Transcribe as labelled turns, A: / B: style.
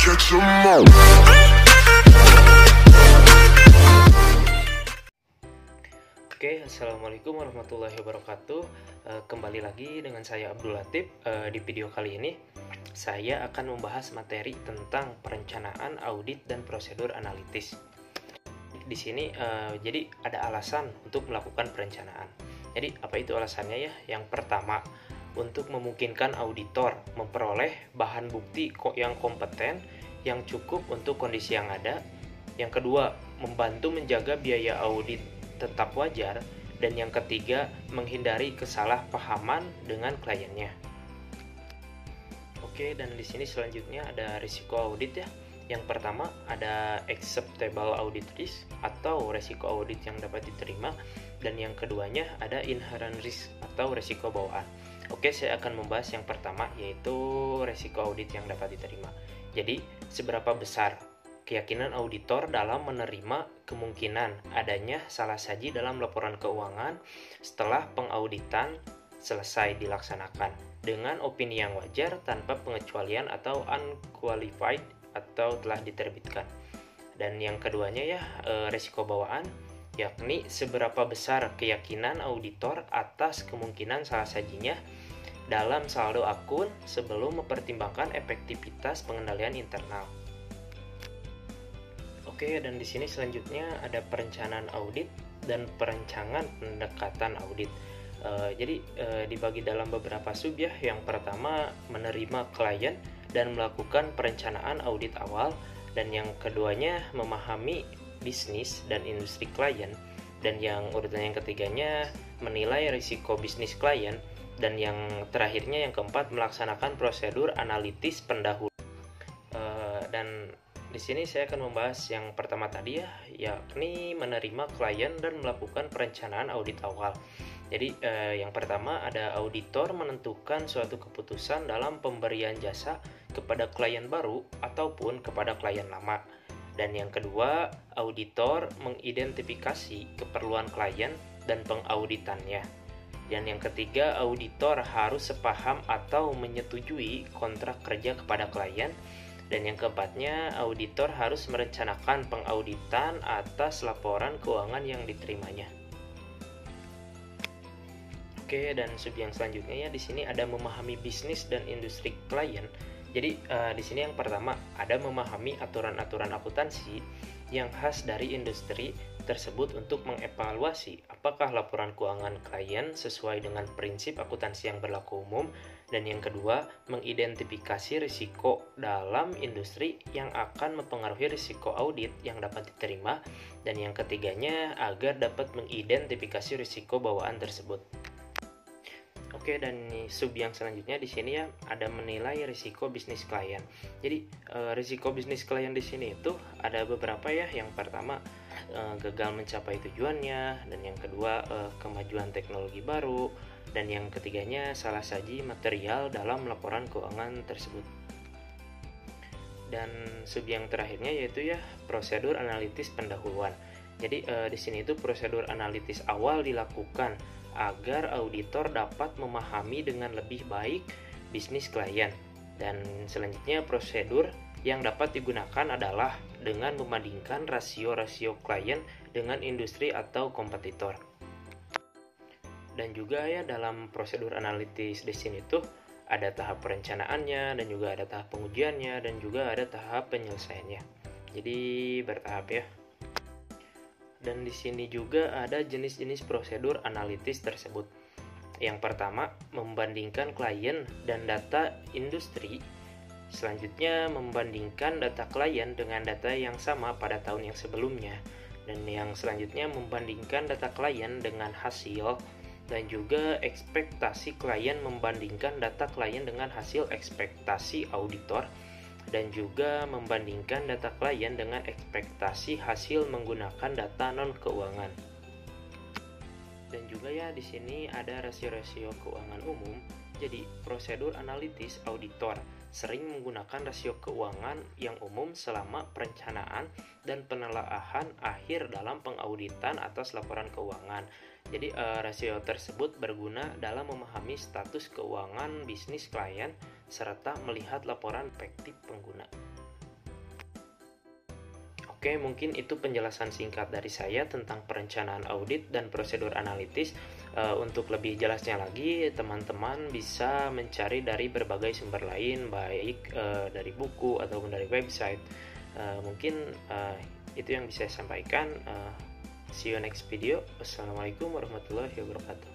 A: Oke, assalamualaikum warahmatullahi wabarakatuh. Kembali lagi dengan saya Abdul Latif. Di video kali ini saya akan membahas materi tentang perencanaan, audit, dan prosedur analitis. Di sini jadi ada alasan untuk melakukan perencanaan. Jadi apa itu alasannya ya? Yang pertama, untuk memungkinkan auditor memperoleh bahan bukti yang kompeten yang cukup untuk kondisi yang ada. Yang kedua, membantu menjaga biaya audit tetap wajar. Dan yang ketiga, menghindari kesalahpahaman dengan kliennya. Oke, dan di sini selanjutnya ada risiko audit ya. Yang pertama ada acceptable audit risk atau resiko audit yang dapat diterima, dan yang keduanya ada inherent risk atau resiko bawaan. Oke, saya akan membahas yang pertama, yaitu resiko audit yang dapat diterima. Jadi, seberapa besar keyakinan auditor dalam menerima kemungkinan adanya salah saji dalam laporan keuangan setelah pengauditan selesai dilaksanakan dengan opini yang wajar tanpa pengecualian atau unqualified atau telah diterbitkan. Dan yang keduanya ya resiko bawaan, yakni seberapa besar keyakinan auditor atas kemungkinan salah sajinya dalam saldo akun sebelum mempertimbangkan efektivitas pengendalian internal. Oke, dan di sini selanjutnya ada perencanaan audit dan perencanaan pendekatan audit. Jadi dibagi dalam beberapa sub ya. Yang pertama, menerima klien dan melakukan perencanaan audit awal, dan yang keduanya memahami bisnis dan industri klien, dan yang urutan yang ketiganya menilai risiko bisnis klien, dan yang terakhirnya yang keempat melaksanakan prosedur analitis pendahuluan. Dan di sini saya akan membahas yang pertama tadi ya, yakni menerima klien dan melakukan perencanaan audit awal. Jadi yang pertama ada auditor menentukan suatu keputusan dalam pemberian jasa kepada klien baru ataupun kepada klien lama. Dan yang kedua, auditor mengidentifikasi keperluan klien dan pengauditannya. Dan yang ketiga, auditor harus sepaham atau menyetujui kontrak kerja kepada klien. Dan yang keempatnya, auditor harus merencanakan pengauditan atas laporan keuangan yang diterimanya. Oke, dan sub yang selanjutnya ya, di sini ada memahami bisnis dan industri klien. Jadi di sini yang pertama ada memahami aturan-aturan akuntansi yang khas dari industri tersebut untuk mengevaluasi apakah laporan keuangan klien sesuai dengan prinsip akuntansi yang berlaku umum. Dan yang kedua, mengidentifikasi risiko dalam industri yang akan mempengaruhi risiko audit yang dapat diterima. Dan yang ketiganya, agar dapat mengidentifikasi risiko bawaan tersebut. Oke, dan sub yang selanjutnya di sini ya ada menilai risiko bisnis klien. Jadi risiko bisnis klien di sini itu ada beberapa ya. Yang pertama gagal mencapai tujuannya, dan yang kedua kemajuan teknologi baru, dan yang ketiganya salah saji material dalam laporan keuangan tersebut. Dan sub yang terakhirnya yaitu ya prosedur analitis pendahuluan. Jadi di sini itu prosedur analitis awal dilakukan agar auditor dapat memahami dengan lebih baik bisnis klien. Dan selanjutnya prosedur yang dapat digunakan adalah dengan membandingkan rasio-rasio klien dengan industri atau kompetitor. Dan juga ya dalam prosedur analitis di sini tuh ada tahap perencanaannya, dan juga ada tahap pengujiannya, dan juga ada tahap penyelesaiannya. Jadi bertahap ya. Dan di sini juga ada jenis-jenis prosedur analitis tersebut. Yang pertama, membandingkan klien dan data industri. Selanjutnya, membandingkan data klien dengan data yang sama pada tahun yang sebelumnya. Dan yang selanjutnya, membandingkan data klien dengan hasil. Dan juga ekspektasi klien membandingkan data klien dengan hasil ekspektasi auditor. Dan juga membandingkan data klien dengan ekspektasi hasil menggunakan data non-keuangan. Dan juga ya di sini ada rasio-rasio keuangan umum. Jadi prosedur analitis auditor sering menggunakan rasio keuangan yang umum selama perencanaan dan penelaahan akhir dalam pengauditan atas laporan keuangan. Jadi rasio tersebut berguna dalam memahami status keuangan bisnis klien serta melihat laporan efektif pengguna. Oke, mungkin itu penjelasan singkat dari saya tentang perencanaan audit dan prosedur analitis. Untuk lebih jelasnya lagi, teman-teman bisa mencari dari berbagai sumber lain, baik dari buku ataupun dari website. Mungkin itu yang bisa saya sampaikan. See you next video. Wassalamualaikum warahmatullahi wabarakatuh.